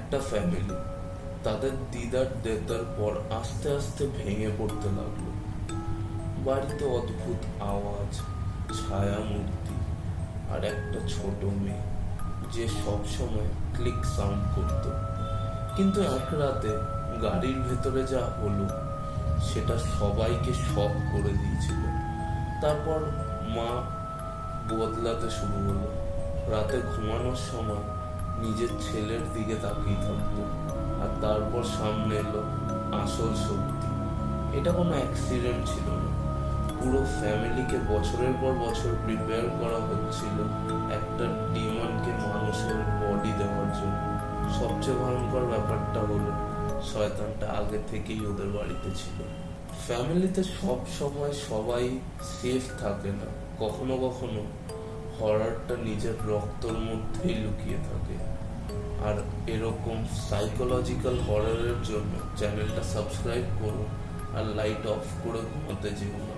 একটা ফ্যামিলি তাদের দিদার ডেথের পর আস্তে আস্তে ভেঙে পড়তে লাগলো। বাড়িতে অদ্ভুত আওয়াজ, ছায়া মূর্তি আর একটা ছোট মেয়ে যে সবসময় ক্লিক সাউন্ড করতো। কিন্তু এক রাতে গাড়ির ভেতরে যা হলো সেটা সবাইকে শক করে দিয়েছিল। তারপর মা বদলাতে শুরু হলো। রাতে ঘুমানোর সময় নিজের ছেলের দিকে তাকিয়ে থাকতো, আর তারপর সামনে এলো আসল সত্যি। এটা কোনো অ্যাক্সিডেন্ট ছিল না, পুরো ফ্যামিলিকে বছরের পর বছর প্রিপেয়ার করা হচ্ছিল একটা ডিমনকে মানুষের বডি দেওয়ার জন্য। সবচেয়ে ভয়ঙ্কর ব্যাপারটা হলো শয়তানটা আগে থেকেই ওদের বাড়িতে ছিল। ফ্যামিলিতে সব সময় সবাই সেফ থাকে না, কখনো কখনো হররটা নিজের রক্তর মধ্যেই লুকিয়ে থাকে। আর এরকম সাইকোলজিক্যাল হররের জন্য চ্যানেলটা সাবস্ক্রাইব করুন আর লাইট অফ করে ঘুমাতে যেও না।